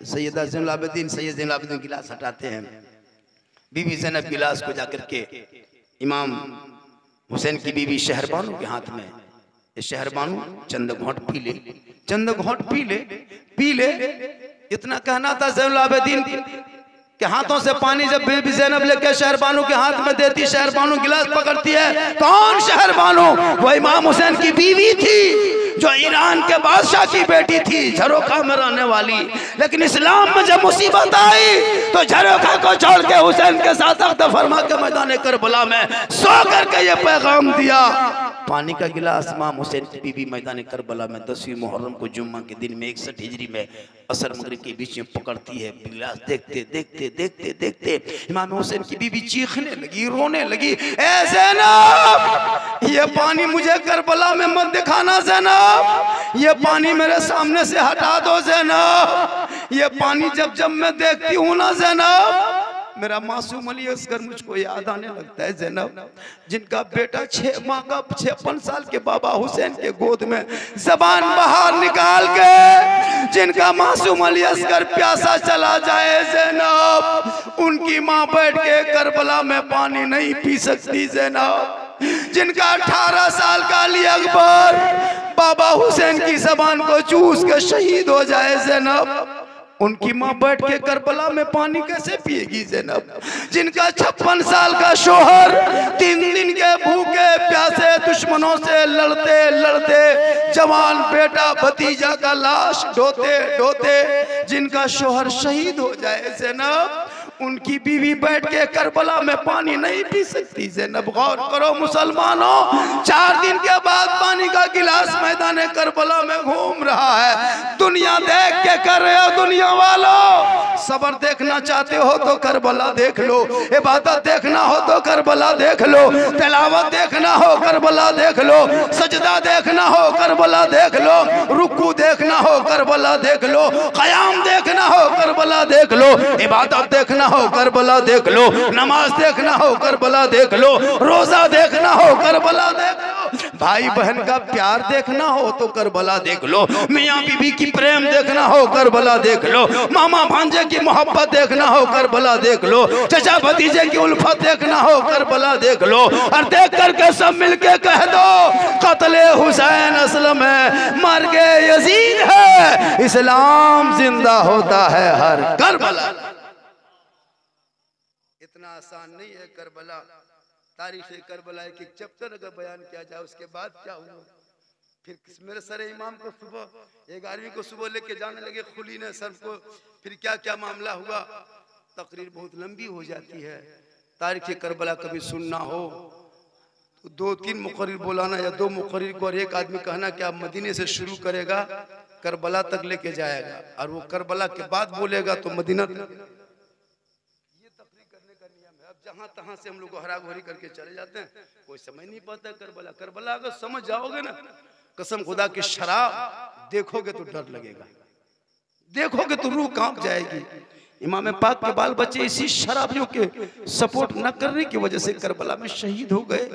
सैयदा ज़ैनुल आबिदीन सैयद ज़ैनुल आबिदीन गिलास हटाते हैं। बीबी ज़ैनब गिलास को जाकर के इमाम हुसैन की बीबी शहरबानू के हाथ में, ये शहरबानू चंद घोंट पी ले, चंद घोंट पी ले, पी ले। इतना कहना था ज़ैनुल आबिदीन के हाथों से पानी जब बीबी ज़ैनब लेकर शहरबानू के हाथ में देती, शहरबानू गिलास पकड़ती है। कौन शहरबानू? वो इमाम हुसैन की बीवी थी, जो ईरान के बादशाह की बेटी थी, झरोखा में रहने वाली। लेकिन इस्लाम में जब मुसीबत आई तो झरोखा को छोड़ के हुसैन के साथ अक़द फरमा के मैदान करबला में सो करके ये पैगाम दिया। पानी का गिलास इमाम हुसैन की बीबी मैदान करबला में 10वीं मुहर्रम को जुम्मा के दिन में 61 हिजरी में असर मगरिब के बीच में पकड़ती है। गिलास देखते देखते देखते देखते इमाम हुसैन की बीबी चीखने लगी, रोने लगी, ए ज़ैनब ये पानी मुझे करबला में मत दिखाना ज़ैनब, ये पानी मेरे सामने से हटा दो ज़ैनब, ये पानी जब जब मैं देखती हूँ ना ज़ैनब, मेरा मासूम अली असगर मुझको याद आने लगता है ज़ैनब, जिनका बेटा 6 माह का 56 साल के बाबा हुसैन के गोद में जबान बाहर निकाल के जिनका मासूम अली असगर प्यासा चला जाए ज़ैनब, उनकी माँ बैठ के करबला में पानी नहीं पी सकती ज़ैनब, जिनका 18 साल का अली अकबर बाबा हुसैन की जबान को चूस के शहीद हो जाए ज़ैनब, उनकी माँ बैठ के करबला में पानी कैसे पिएगी ज़ैनब, जिनका 56 साल का शोहर 3 दिन के भूखे प्यासे दुश्मनों से लड़ते लड़ते जवान बेटा भतीजा का लाश ढोते ढोते जिनका शोहर शहीद हो जाए ज़ैनब, उनकी बीवी बैठ के करबला में पानी नहीं पी सकती ज़ैनब। गौर करो मुसलमानों, 4 दिन के बाद पानी का गिलास मैदान करबला में घूम रहा है। दुनिया देख के कर रहे हो दुनिया वालों, सबर देखना चाहते हो तो करबला देख लो, इबादत देखना हो तो करबला देख लो, तिलावत देखना हो करबला देख लो, सजदा देखना हो करबला देख लो, रुकू देखना हो करबला देख लो, क़याम देखना हो करबला देख लो, इबादत देखना हो करबला देख लो, नमाज देखना हो करबला देख लो, रोजा देखना हो करबला देख लो, भाई बहन का प्यार देखना हो तो करबला देख लो, मियाँ बीबी की प्रेम देखना हो करबला देख लो, मामा भांजे की मोहब्बत देखना हो करबला देख लो, चचा भतीजे की उल्फत देखना हो करबला देख लो, और देख करके सब मिलके कह दो कत्ले हुसैन असलम है, मर गए यजीद है, इस्लाम जिंदा होता है हर करबला। इतना आसान नहीं है करबला। तारीख करबला एक चैप्टर अगर बयान किया जाए उसके बाद क्या हुआ। फिर मेरे सर इमाम को सुबह 11वीं को सुबह लेके जाने लगे खुली ने सर को, फिर क्या क्या मामला हुआ, तकरीर बहुत लंबी हो जाती है। तारीख करबला कभी सुनना हो तो 2-3 मुकर्रिर बुलाना या 2 मुकर्रिर को और एक आदमी कहना कि आप मदीने से शुरू करेगा करबला तक लेके जाएगा, और वो करबला के बाद बोलेगा तो मदीना। जहां तहां से हम लोग को हरा घोरी करके चले जाते हैं, कोई समझ नहीं पाता करबला। करबला अगर समझ जाओगे ना, कसम खुदा की शराब देखोगे तो डर लगेगा, देखोगे तो रूह कांप जाएगी। इमाम पाक के बाल बच्चे इसी शराबियों के सपोर्ट न करने की वजह से करबला में शहीद हो गए,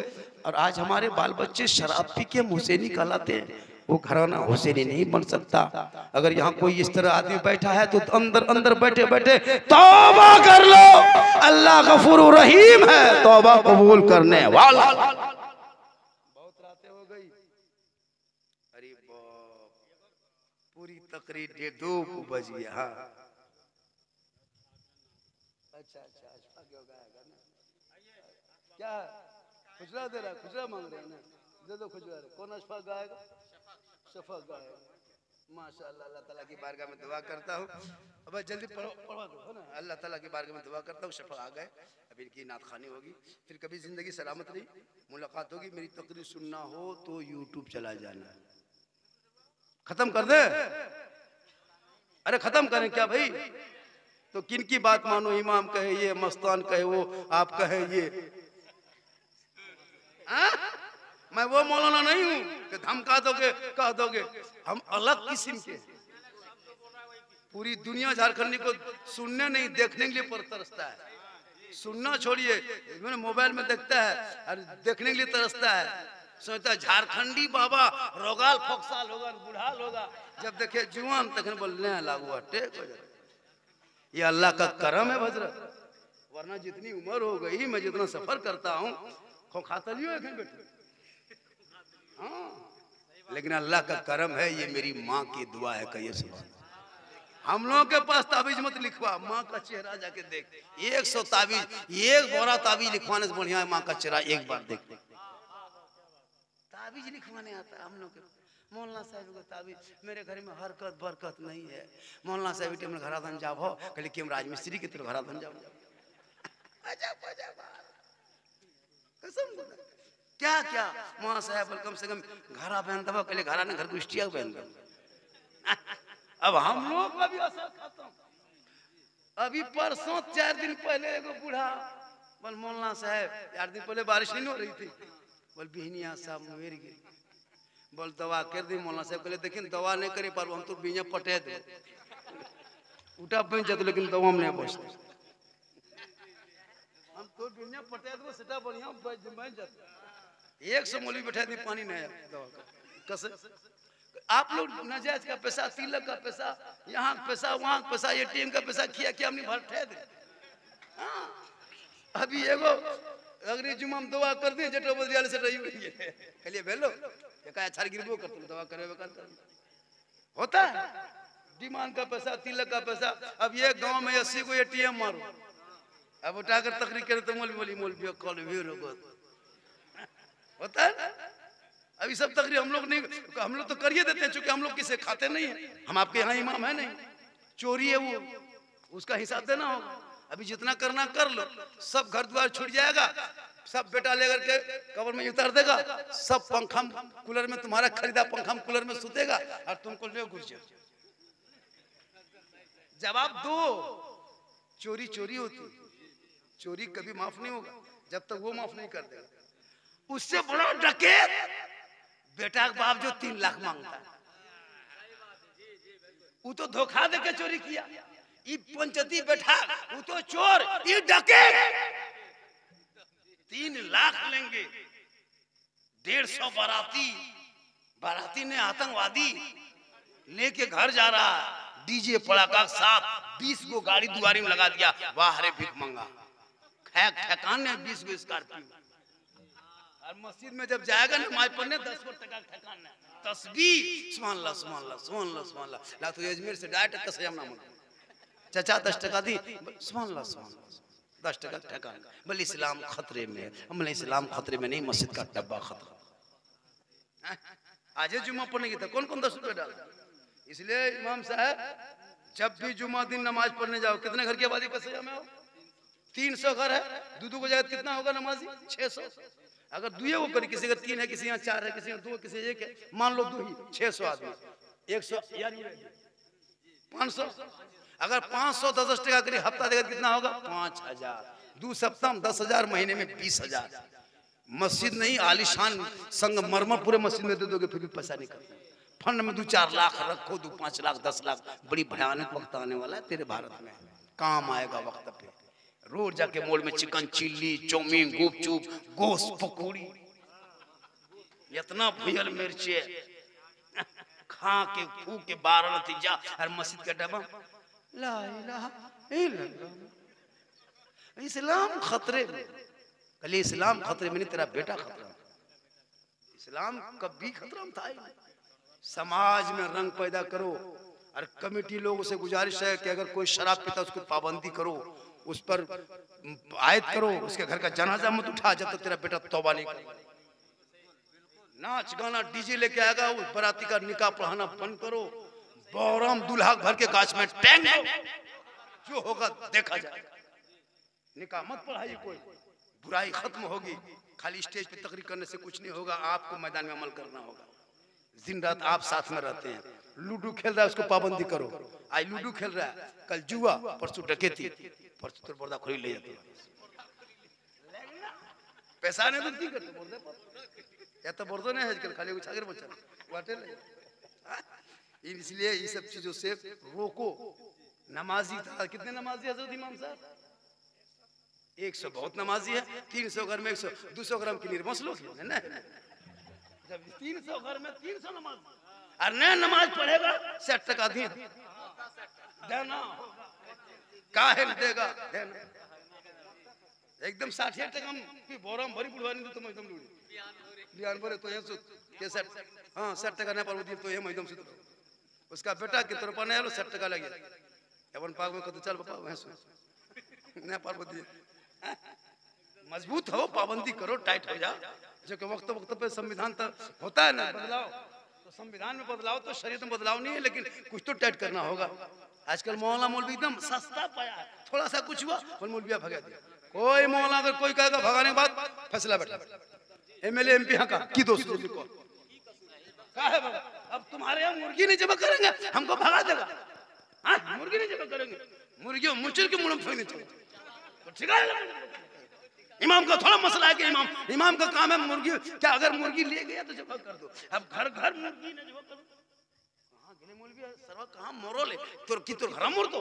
और आज हमारे बाल बच्चे शराब पी के हुसैनी कहलाते हैं। वो घराना हुसैनी नहीं बन सकता। अगर यहाँ कोई इस तरह आदमी बैठा है तो अंदर अंदर बैठे बैठे तौबा कर लो, अल्लाह गफूर रहीम है, तौबा कबूल करने वाला। बहुत रातें हो गई, अरे पूरी तकरीर 1:30 बज गया। हाँ अच्छा क्या खुजरा दे रहा, खुजरा मांग रहे हैं ना, दे दो खुजरा। कौन अशफाक गाएगा? शफक गाएगा। माशाअल्लाह, अल्लाह ताला की बारगाह में दुआ करता हूँ। अब जल्दी पढ़वा दो है ना। अल्लाह ताला की बारगाह में दुआ करता हूँ, शफक आ गए, अभी इनकी नात खानी होगी, फिर कभी जिंदगी सलामत रही, मुलाकात होगी। मेरी तकरीर सुनना हो तो यूट्यूब चला जाना। खत्म कर दे, अरे खत्म करें क्या भाई? तो किन की बात मानो? इमाम कहे ये, मस्तान कहे वो, आप कहे ये। मैं वो मौलाना नहीं हूं कि धमका दोगे कह दोगे, हम अलग किस्म के। पूरी दुनिया झारखंडी को सुनने नहीं देखने के लिए पर तरसता है। सुनना छोड़िए, मैंने मोबाइल में देखता है और देखने के लिए तरसता है। सोचता है झारखंडी बाबा रोगाल फोकसाल होगा, बुढ़ाल होगा, जब देखे जुआन तक बोलने लागू टेक हो जाए। ये अल्लाह का करम है भद्र, वरना जितनी उम्र हो गई, मैं जितना सफर करता हूँ खोखाता नहीं हो बेटे। हाँ, लेकिन अल्लाह का करम है, ये मेरी माँ की दुआ है। कहिए सुभान। हम लोगों के पास ताबीज मत लिखवा, माँ का चेहरा जाके देख। 100 ताबीज, एक बोरा ताबीज लिखवाने से बढ़िया है माँ का चेहरा एक बार देख। ताबीज लिखवाने आता है हम लोग के। मौलाना साहब को ताबीज, मेरे घर में हरकत बरकत नहीं है। मौलाना साहब बेटे घरा धन जाओ, कहले कि हम राजमिस्त्री की तरह घरा धन जाओ। कसम क्या क्या मौलाना साहब कम से कम घरा पहन दबा, कहले घरा ने घर को स्टिया पहन दो। अब हम लोग का भी असर खत्म। अभी परसों 4 दिन पहले एगो बूढ़ा बोल, मौलाना साहब 4 दिन पहले बारिश नहीं हो रही थी, बोल बिहनिया साहब मेरी गिरी, बोल दवा कर दी। मौलाना साहब कहले देखिन दवा नहीं करे पर हम तो बिया पटे दे उठा बन जाते, लेकिन दवा हम नहीं पहुंचते। हम तो बिया पटे दो सेटा बढ़िया बन जाते। 100 मौलवी बैठा दी, पानी नहीं दवा का कैसे। आप लोग नाजायज का पैसा, तिलक का पैसा, यहाँ का पैसा, वहाँ का पैसा, एटीएम का पैसा किया कि हमने भर ठे दे। हाँ, अभी एगो अगली जुम्मा में दवा कर दी, जेठो बदियाल से रही हुई है, कहलिए भेलो क्या अच्छा गिरबो कर तुम दवा करे कर होता है। डिमांड का पैसा, तिलक का पैसा। अब ये गांव में 80 को एटीएम मारो, अब उठाकर तकरीर करे तो मोल होता है। अभी सब तकरीर हम लोग नहीं, हम लोग तो करिए देते हैं, चूंकि हम लोग किसे खाते नहीं है। हम आपके यहाँ इमाम है नहीं, चोरी है वो, उसका हिसाब देना होगा। अभी जितना करना कर लो, सब घर द्वार छूट जाएगा, सब बेटा लेकर के कब्र में उतार देगा, सब पंखा कूलर में तुम्हारा खरीदा पंखा कूलर में सुतेगा और तुमको ले घुस जाओ। जवाब दो। चोरी चोरी होती, चोरी कभी माफ नहीं होगा जब तक वो माफ नहीं कर देगा। उससे बड़ा डकैत बेटा का बाप जो 3 लाख मांगता है, वो तो धोखा देके चोरी किया। ये पंचती बैठा, वो तो चोर, ये डकैत। 3 लाख लेंगे, 150 बाराती ने आतंकवादी लेके घर जा रहा है, डीजे पड़ाका के साथ 20 गो गाड़ी दुआरी में लगा दिया। वाह रे भिख मंगा, ठेकान ने 20 गो स्कॉर्पियो। और मस्जिद में जब जाएगा नमाज पढ़ने 10 गो टका ठेकान है, तस्बीह सुभान अल्लाह सुभान अल्लाह सुभान अल्लाह सुभान अल्लाह। ला तो अजमेर से डायरेक्ट कसम ना मांग, चाचा 10 टका दी, सुभान अल्लाह सुभान अल्लाह, 10 टका ठेकान। बोले इस्लाम खतरे में है। हमने इस्लाम खतरे में नहीं, मस्जिद का डब्बा खतरा। आज जुम्मा पढ़ने की था कौन कौन 10 रुपए डाल। इसलिए इमाम साहब जब भी जुम्मा दिन नमाज पढ़ने जाओ, कितने घर की आबादी पर सजा में हो? 300 घर है, दो को जाए कितना होगा नमाजी? 600। अगर दुए वो करी, किसी का 3 है, किसी यहाँ 4 है, किसी यहाँ 2, किसी 1 है, मान लो 2 ही, 600 आदमी 100 यानी 500। अगर 500 10 टका करी, हफ्ता देगा कितना होगा? 5000। 2 सप्ताह में 10,000, महीने में 20,000। मस्जिद नहीं, आलिशान संगमरमर पूरे मस्जिद में दे दोगे फिर भी पैसा नहीं करते। फंड में 2-4 लाख रखो, 2-5 लाख 10 लाख, बड़ी भयानक वक्त आने वाला है तेरे भारत में, काम आएगा वक्त पे। रोज जाके मॉल में चिकन चिल्ली, चाउमीन, गुपचुप, गोश्त पकौड़ी, इतना भुयल मिर्ची खा के फू के 12 नतीजा। और मस्जिद का डब्बा ला इलाहा इल्लल्लाह। इस्लाम खतरे में, कल इस्लाम खतरे में नहीं, तेरा बेटा खतरा में। इस्लाम कभी खतरा में था ही नहीं। समाज में रंग पैदा करो। और कमेटी लोगों से गुजारिश है कि अगर कोई शराब पीता उसको पाबंदी करो, उस पर आयत करो, उसके घर का जनाजा मत उठा जब तक तेरा बेटा तौबा नहीं करे। नाच गाना डीजे लेके आएगा, उस बराती का निकाह पढ़ाना बंद करो। बौराम दूल्हा भर के गाछ में टैंग दो, जो होगा देखा जाएगा। निकाह मत पढ़ाइए, कोई बुराई खत्म होगी। खाली स्टेज पे तकरीर करने से कुछ नहीं होगा, आपको मैदान में अमल करना होगा। दिन रात आप साथ में रहते हैं। लूडो खेल रहा है, उसको पाबंदी करो। आज लूडो खेल रहा है, कल जुआ, परसों डकैती, परसों तो बर्दा खोरी ले जाते पैसा नहीं तो की करते बोल दे या तो बर्दो नहीं है आजकल, खाली कुछ आगे बचा वाटे ले। इसलिए ये सब चीजों से रोको। नमाजी था, कितने नमाजी हजरत इमाम साहब? 100 बहुत नमाजी है। 300 घर में 100, 200 ग्राम की निर्मस लोग है ना। जब 300 घर में 300 नमाज, और नया नमाज पढ़ेगा 60 टका देना, काहे देगा देना। एकदम 60 टका की बोरम भरी बुढ़वानी तो तुम एकदम लूड़ी बियान भरे तो ये के 60, हां 60 टका नहीं पर तो ये एकदम से उसका बेटा के तरफ नहीं आलो 60 टका लगे। अपन पाग में कहते चल पापा भैंस नहीं पार्वती मजबूत हो, पाबंदी करो, टाइट हो जा। जो कि वक्त वक्त पे संविधान तो होता है ना बदलाव, तो संविधान में बदलाव तो शरीयत में बदलाव नहीं है, लेकिन कुछ तो टाइट करना होगा। आजकल मौलाना मौलवी एकदम सस्ता पाया है, थोड़ा सा कुछ हुआ और मौलविया भगा दिया। कोई मौलाना अगर कोई कहेगा भगाने के बाद फैसला बैठा, एमएलए एमपी यहाँ का की दोस्त को अब तुम्हारे यहाँ मुर्गी नहीं जमा करेंगे हमको भगा देगा। हाँ मुर्गी नहीं जमा करेंगे, मुर्गियों मुचल के मुंह में फेंकने चाहिए तो ठीक है। इमाम का थोड़ा मसला है कि इमाम का काम है मुर्गी, क्या अगर मुर्गी ले गया तो जमा कर दो। अब घर घर मुर्गी ने जमा करो, कहाँ गिने मुर्गी सर्व कहाँ मोरो ले तोर की तोर घर मोर दो।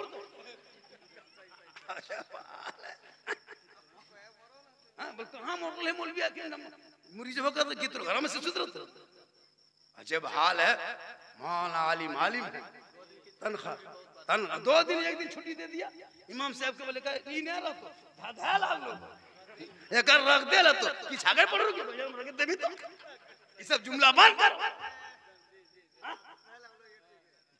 हाँ बोल कहाँ मोर ले मुर्गी आके मुर्गी जमा कर दो की तोर घर में से सुधर। अजब हाल है। मौलाना आलिम आलिम है, तनख्वाह 2 दिन 1 दिन छुट्टी दे दिया। इमाम साहब के बोले कहा ई नहीं रखो धाधा लाग लो एक रख दे ला तो कि छागर पड़ोगे रख दे भी तो ये सब जुमला बंद कर।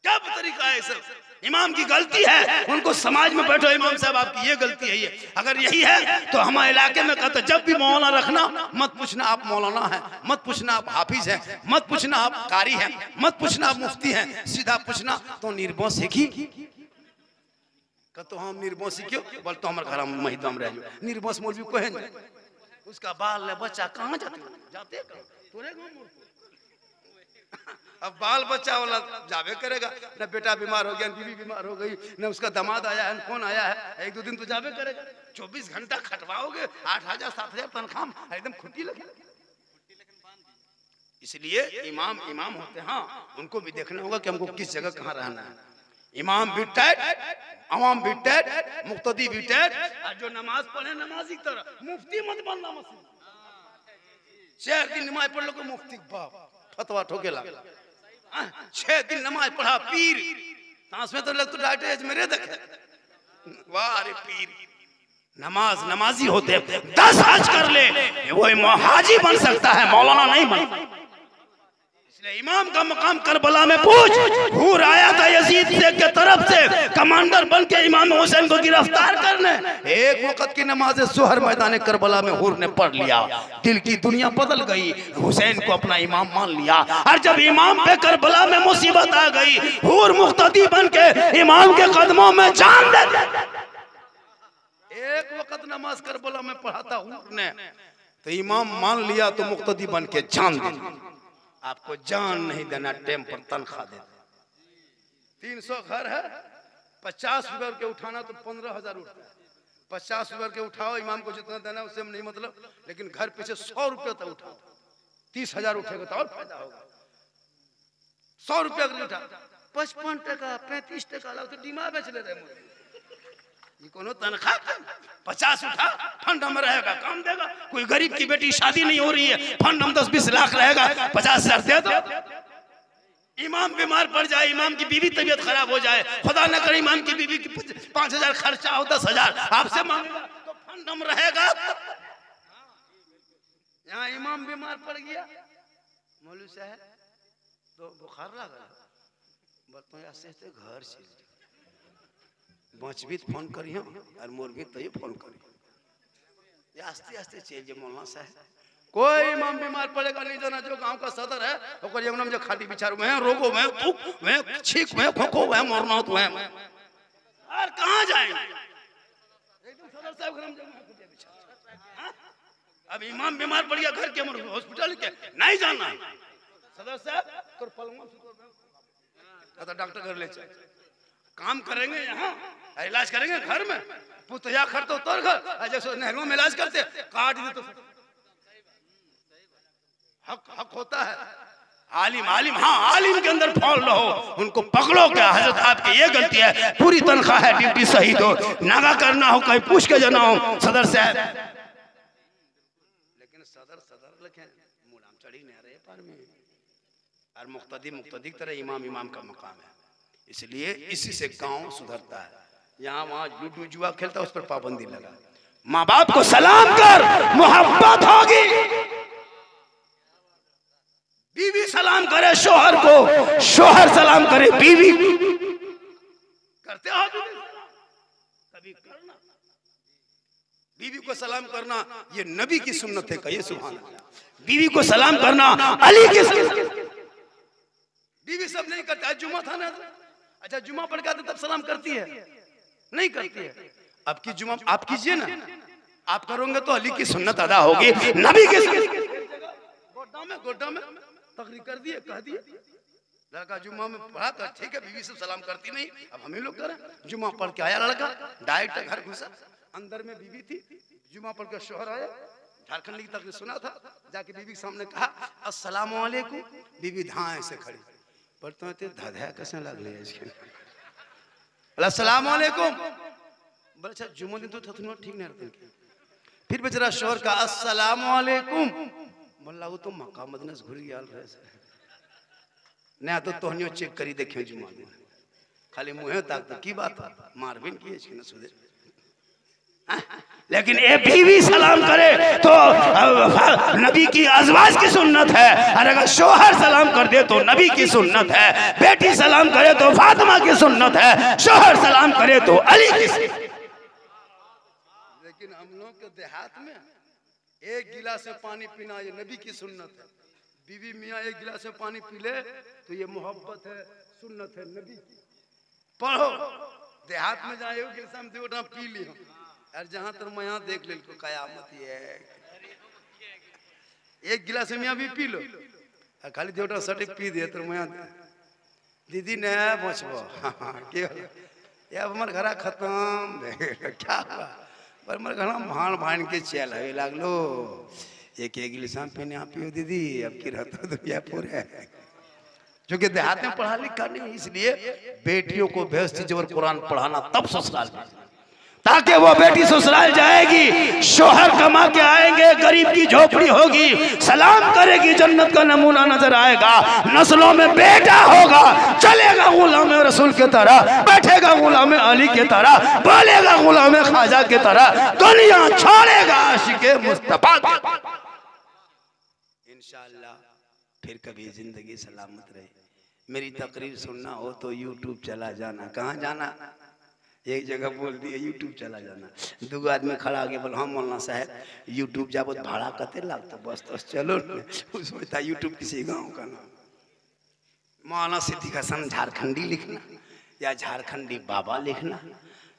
क्या तरीका है सब? इमाम की गलती है, उनको समाज में बैठो इमाम साहब आपकी ये गलती है। ये अगर यही है तो हमारे इलाके में कहते जब भी मौलाना रखना मत पूछना आप मौलाना हैं, मत पूछना आप हाफिज हैं, मत पूछना आप कारी हैं, मत पूछना आप मुफ्ती हैं, सीधा पूछना तो निर्बोस है की तो हम निर्बोसी क्यों बोल तो हमारे घर में महिदम रह लो निर्बोस मौलवी को है उसका बाल ले बच्चा कहाँ जाते तोरे गांव। अब बाल बच्चा वाला जावे करेगा न, बेटा बीमार हो गया, बीवी बीमार हो गई, न उसका दामाद आया है, कौन आया है, 1-2 दिन तो जावे करेगा। 24 घंटा खटवाओगे 8,000 7,000 तनख्वाह एकदम खुटी लगे। इसलिए इमाम इमाम होते हैं, हाँ उनको भी देखना होगा कि हमको किस जगह कहाँ रहना है। इमाम भी टाइट, अवाम भी टाइट, मुक्तदी भी टाइट, और जो नमाज पढ़े नमाजी की तरह मुफ्ती मत बनना। मस्जिद 6 दिन नमाज पढ़ लो को मुफ्ती बाप फतवा ठोके लगा। 6 दिन नमाज पढ़ा पीर सांस में तो लग तो डाटे मेरे देखे। वाह अरे पीर नमाज नमाजी होते 10 हज कर ले वो हाजी बन सकता है, मौलाना नहीं बन। इसलिए इमाम का मकाम करबला में पूछ। हूर आया था यजीद से के तरफ से कमांडर बन के इमाम हुसैन को गिरफ्तार करने। एक वक्त की नमाज सुहर मैदान करबला में हूर ने पढ़ लिया, दिल की दुनिया बदल गई, हुसैन को अपना इमाम मान लिया। और जब इमाम पे करबला में मुसीबत आ गई, हूर मुक्तदी बन के इमाम के कदमों में जान दे। एक वक्त नमाज करबला में पढ़ाता हूर ने तो इमाम मान लिया तो मुक्तदी बन के जान दे। आपको जान नहीं देना, टेम पर तनख्वाह दे। 300 घर है, 50 रुपए के उठाना तो 15,000 उठता है। 50 रुपए के उठाओ, इमाम को जितना देना उससे नहीं मतलब, लेकिन घर पीछे 100 रुपये तक उठाओ, 30,000 उठेगा तो और फायदा होगा। 100 रुपया उठा 55 टका 35 टका लग तो डिमा बेच ले रहे मुझे। ये कोनो तनख्वाह 50 उठा फंड में रहेगा, काम देगा। कोई गरीब की बेटी शादी नहीं हो रही है, फंड हम 10-20 लाख रहेगा, 50,000 दे दो। इमाम बीमार पड़ जाए, इमाम की बीवी तबीयत खराब हो जाए, खुदा न करे इमाम की बीवी की 5,000 खर्चा हो, 10,000 आपसे मांगेगा तो फंड में रहेगा। यहाँ इमाम बीमार पड़ गया, मौलवी साहब तो बुखार लगा, बर्तन ऐसे घर से बचबी फोन करियो और मोर भी तो ये फोन करियो। ये आस्ते आस्ते चल मौलाना साहब। कोई इमाम बीमार पड़ेगा नहीं जाना, जो गांव का सदर है ओकर यमुना में जो खाटी बिचारू में रोगो में थूक में छींक में खोखो में मरना तो है और कहां जाएंगे। एकदम सदर साहब घर में अब इमाम बीमार पड़ गया, घर के हॉस्पिटल के नहीं जाना। सदर साहब तोर पलंग तो डॉक्टर घर ले चल, काम करेंगे यहाँ, इलाज करेंगे घर में। पुतया खर तो तोर घर, जैसे नहरों में इलाज करते काट दे तो हक होता है। आलिम आलिम हाँ आलिम के अंदर फॉल रहो, उनको पकड़ो। क्या हजरत आपकी ये गलती है, पूरी तनख्वाह है, ड्यूटी सही दो, नागा करना हो कहीं पूछ के जाना हो सदर साहब। लेकिन सदर लिखे मुलाम चढ़ी नहीं रहे पर में, और मुक्तदी मुक्तदी तरह इमाम इमाम का मकाम है। इसलिए इसी से गांव सुधरता है। यहाँ वहाँ लूडो जुआ खेलता है, उस पर पाबंदी लगा। माँ बाप को सलाम कर, मोहब्बत होगी। बीवी सलाम करे शोहर को, शोहर सलाम करे बीवी। करते हो कभी करना। बीवी को सलाम करना ये नबी की सुन्नत है, कहिए सुभान अल्लाह। बीवी को सलाम करना अली की सुन्नत। बीवी सब नहीं करते। आज जुमा था ना, अच्छा जुमा पढ़ के तब सलाम करती है, नहीं करती है। अब की जुमा आप कीजिए ना, आप करोगे तो अली की सुन्नत अदा होगी, नबी की गोड्डा में तकरीर कर दिए, कह दिए लड़का जुम्मा में पढ़ा तो ठीक है, बीवी सब सलाम करती नहीं, अब हम ही लोग करें। जुम्मा पढ़ के आया लड़का, डायरेक्ट घर घुसा, अंदर में बीवी थी। जुम्मा पढ़ के शोहर आया, झारखंड की तकरीर सुना था, जाके बीवी के सामने कहा अस्सलाम वालेकुम। बीवी धाए से खड़ी, पढ़ते धाधा कैसे लग रही है इसके, अस्सलाम वालेकुम। बोले अच्छा जुम्मा दिन तो ठीक नहीं रहते। फिर बेचारा शोहर का अस्सलाम वालेकुम, बोला वो तो मक्का मदीना से घुर गया ना, तो तोहनियो चेक करी देखियो जुम्मा दिन खाली मुंह ताक तो की बात मारबीन की है न सुधे। लेकिन ए बीवी सलाम करे तो नबी की अज़वाज की सुन्नत है, और अगर शोहर सलाम कर दे तो नबी की सुन्नत है। बेटी सलाम करे तो फातिमा की सुन्नत है, शोहर सलाम करे तो अली की सुन्नत। लेकिन हम लोग के देहात में एक गिलास में पानी पीना ये नबी की सुन्नत है। बीवी मियाँ एक गिलास में पानी पी ले तो ये मोहब्बत है, सुन्नत है नबी की। पढ़ो देहात में जाए पी ली और जहां तर मैं यहाँ देख ले कयामत ये एक गिलास में भी पी लो, खाली देवटा सटे पी दे तो मैं दीदी ने बचबो ये हमारे घर खत्म क्या हुआ, पर हमारे घर भाण भाण के चल हवे लागलो। एक गिलास पीने आप पियो दीदी, अब की रहता दुनिया पूरे। जो कि देहात में पढ़ा लिखा नहीं, इसलिए बेटियों को बेहस्ती जबर कुरान पढ़ाना तब ससुराल में। ताकि वो बेटी ससुराल जाएगी, शोहर कमा के आएंगे, गरीब की झोपड़ी होगी, सलाम करेगी, जन्नत का नमूना नजर आएगा, नस्लों में बेटा होगा, चलेगा गुलाम रसूल के तरह, बैठेगा गुलाम अली के तरह, बोलेगा गुलाम ख्वाजा के तरह, दुनिया छोड़ेगा आशिके मुस्तफा के। इंशाअल्लाह फिर कभी जिंदगी सलामत रहे। मेरी तकरीर सुनना हो तो यूट्यूब चला जाना। कहाँ जाना? एक जगह बोल दिया यूट्यूब चला जाना। दो आदमी खड़ा आगे बोल, हाँ मौलाना साहब यूट्यूब जाबो भाड़ा कते लगता? बस तो चलो सोचता यूट्यूब किसी गांव का नाम। मौलाना सिद्दीक हसन झारखंडी लिखना, या झारखंडी बाबा लिखना,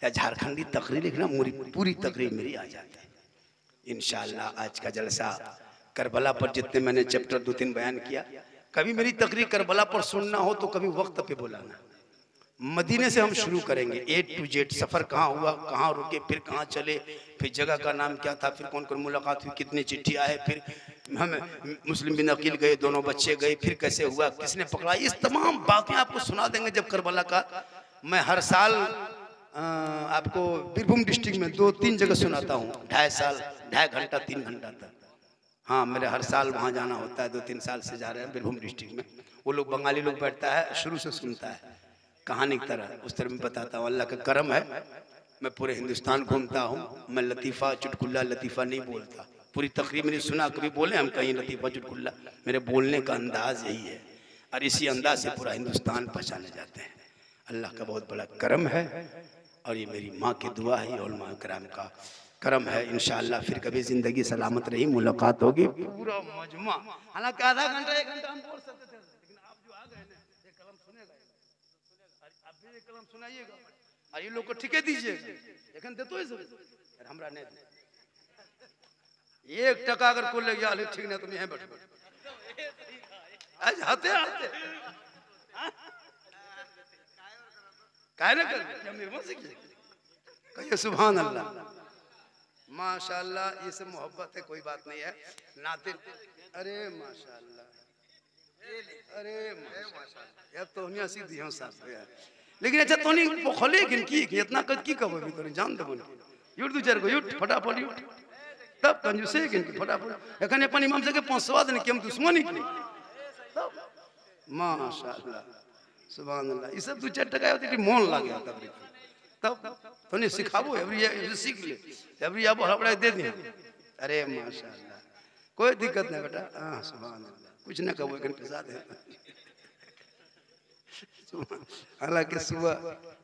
या झारखंडी तकरीर लिखना, पूरी तकरीर मेरी आ जाती है इंशाअल्लाह। आज का जलसा करबला पर जितने मैंने चैप्टर 2-3 बयान किया, कभी मेरी तकरीर करबला पर सुनना हो तो कभी वक्त पे बुलाना। मदीने से हम शुरू करेंगे, A to Z सफ़र कहाँ हुआ, कहाँ रुके, फिर कहाँ चले, फिर जगह का नाम क्या था, फिर कौन कौन मुलाकात हुई, कितनी चिट्ठी आए, फिर हम मुस्लिम बिन अकील गए, दोनों बच्चे गए, फिर कैसे हुआ, किसने पकड़ा, इस तमाम बातें आपको सुना देंगे। जब करबला का मैं हर साल आपको बीरभूम डिस्ट्रिक्ट में 2-3 जगह सुनाता हूँ, 2.5 घंटा 3 घंटा तक। हाँ, मेरे हर साल वहाँ जाना होता है, 2-3 साल से जा रहे हैं बीरभूम डिस्ट्रिक्ट में। वो लोग बंगाली लोग बैठता है, शुरू से सुनता है कहानी की तरह, उस तरह में बताता हूँ। अल्लाह का करम है, मैं पूरे हिंदुस्तान घूमता हूँ। मैं लतीफ़ा चुटकुल्ला लतीफ़ा नहीं बोलता। पूरी तकरीब मैंने सुना, कभी बोले हम कहीं लतीफ़ा चुटकुल्ला? मेरे बोलने का अंदाज यही है, और इसी अंदाज से पूरा हिंदुस्तान पहचाने जाते हैं। अल्लाह का बहुत बड़ा करम है, और ये मेरी माँ की दुआ है, उलमा कराम का करम है। इंशाअल्लाह फिर कभी जिंदगी सलामत रही, मुलाकात होगी। पूरा मजमा, हालांकि आधा घंटा 1 घंटा हम बोल सकते थे, लेकिन आप जो आ गए ना, ये कलम सुनेगा, आप भी ये कलम सुनाइएगा, और ये लोग को ठीके दीजिएगा। लेकिन देतो है सब, हमरा नहीं दे। 1 टका अगर को ले गया ठीक नहीं, तुम यहीं बैठो। आज आते आते काहे ना कर क्या मेरे मन से कहिए सुभान अल्लाह, माशाअल्लाह। ये सब मोहब्बत है, कोई बात नहीं है। नाते अरे माशाअल्लाह, अरे माशाअल्लाह, यार तोहनिया सीधी हो साहब यार। लेकिन अच्छा तोनी खोले किन की इतना कद की कब भी तोनी जान दबन युट 2-4 को युट फटाफट युट, तब कंजूसे किन की फटाफट एखन अपन इमाम से के पहुंचवा देने कि हम दुश्मनी की तब माशाअल्लाह सुभान अल्लाह। ये सब 2-4 टका होती मोन लागे तब तोने सिखाबो एवरी सीख ले, एवरी अब हड़बड़ा दे दे। अरे माशाअल्लाह, कोई दिक्कत नहीं बेटा। हाँ सुभान अल्लाह, कुछ ना कहो एक साथ है। हालांकि सुबह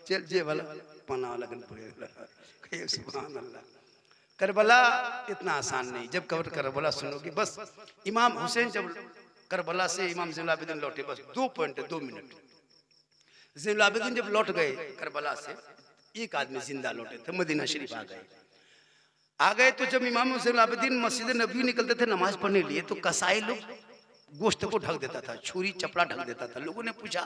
चल जे वाला पना लगन पड़ेगा, कहिए सुभान अल्लाह। करबला इतना आसान नहीं। जब कबर करबला सुनोगे, बस इमाम हुसैन जब करबला से इमाम ज़ैनुल आबिदीन लौटे, बस 2 मिनट। ज़ैनुल आबिदीन जब लौट गए करबला से, एक आदमी जिंदा लौटे थे, मदीना शरीफ आ गए। तो जब इमाम ज़ैनुल आबिदीन मस्जिद नबवी निकलते थे नमाज पढ़ने लिए, तो कसाई लोग गोश्त को ढक देता था, छुरी चपड़ा ढक देता था। लोगों ने पूछा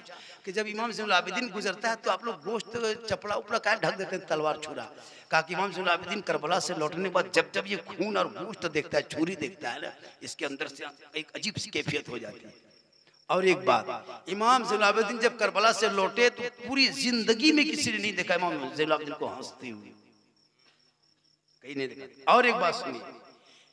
कि जब इमाम ज़ैनुल आबिदीन गुजरता है तो आप लोग गोश्त चपड़ा उपड़ा क्या ढक देते हैं, तलवार छुरा? कहा कि इमाम ज़ैनुल आबिदीन करबला से लौटने के बाद जब जब ये खून और गोश्त देखता है, छुरी देखता है ना, इसके अंदर से एक अजीब सी कैफियत हो जाती है। और एक बात, इमाम ज़ैनुल आबिदीन जब करबला से लौटे तो पूरी जिंदगी में किसी ने नहीं देखा इमाम ज़ैनुल आबिदीन को हंसते हुए, कहीं नहीं देखा। और एक बात सुनिए,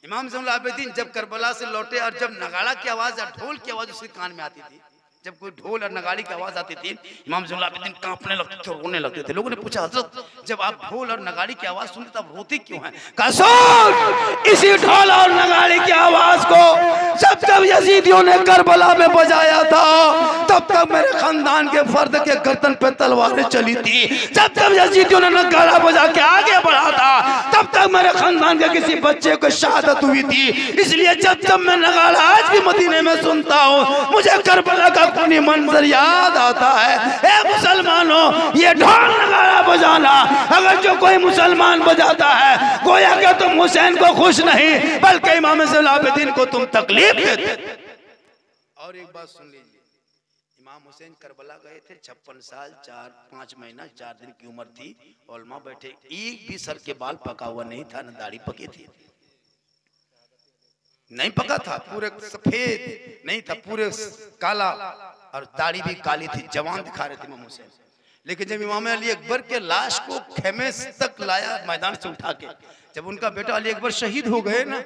इमाम ज़ैनुल आबिदीन जब करबला से लौटे और जब नगाड़ा की आवाज या ढोल की आवाज उसके कान में आती थी, जब कोई ढोल और नगाड़ी की आवाज आती थी, इमाम ज़ैनुल आबिदीन कांपने लगते थे, रोने लगते थे। लोगों ने पूछा, हज़रत जब आप ढोल और नगाड़ी की आवाज सुनते तब रोते क्यों हैं? कसूर इसी ढोल और नगाड़ी की आवाज को जब जब यजीदियों ने करबला में बजाया था, तब तक मेरे खानदान के फर्द के गर्दन पे तलवारें चली थी। जब जब यजीदियों ने नगाड़ा बजा के आगे बढ़ा था, तब तक मेरे खानदान के किसी बच्चे को शहादत हुई थी। इसलिए जब जब मैं नगाड़ा आज भी मदीने में सुनता हूँ, मुझे करबला का खूनी मंजर याद आता है। ए मुसलमानों, ये ढोल नगाड़ा बजाना अगर जो कोई मुसलमान बजाता है, गोया कि तुम हुसैन को खुश नहीं बल्कि इमाम ज़ैनुल आबिदीन को तुम तकलीफ देते। और एक बात सुन लीजिए, इमाम हुसैन करबला गए थे, 56 साल 4-5 महीना 4 दिन की उम्र थी। उलमा बैठे, एक भी सर के बाल पका हुआ नहीं था, न दाढ़ी पकी थी, नहीं पका था, पूरे सफेद नहीं था, पूरे काला, और दाढ़ी भी काली थी, जवान दिखा रहे थे इमाम हुसैन। लेकिन जब इमाम अली अकबर के लाश को खेमे तक लाया मैदान से उठा के, जब उनका बेटा अली अकबर शहीद हो गए ना,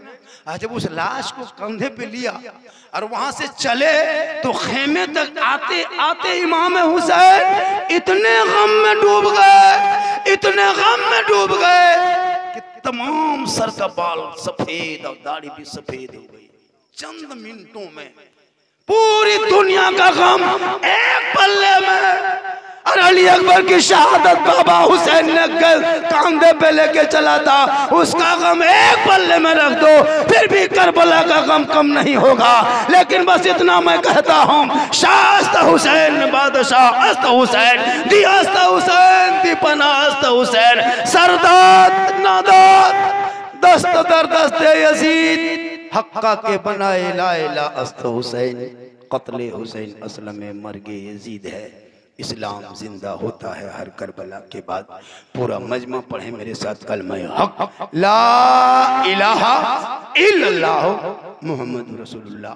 जब उस लाश को कंधे पे लिया और वहां से चले तो खेमे तक आते आते इमाम हुसैन इतने गम में डूब गए, इतने गम में डूब गए कि तमाम सर का बाल सफेद और दाढ़ी भी सफेद हो गई। चंद मिनटों में पूरी दुनिया का गम एक पल्ले में, और अली अकबर की शहादत बाबा हुसैन ने कांधे पे लेके चला था, उसका गम एक पल्ले में रख दो फिर भी करबला का गम कम नहीं होगा। लेकिन बस इतना मैं कहता हूँ, शास्त हुसैन बादशाह अस्त हुसैन दी अस्त हुसैन दी पना अस्त हुसैन सरदात नादात दस्त दर दस्त यजीद हक्का के बनाए ला इला अस्त हुसैन कत्ले हुसैन असल में मर्गे यजीद है। इस्लाम जिंदा होता है हर करबला के बाद। पूरा मजमा पढ़े मेरे साथ कलमा हक ला इलाहा इल्लल्लाह मुहम्मद रसूलुल्लाह।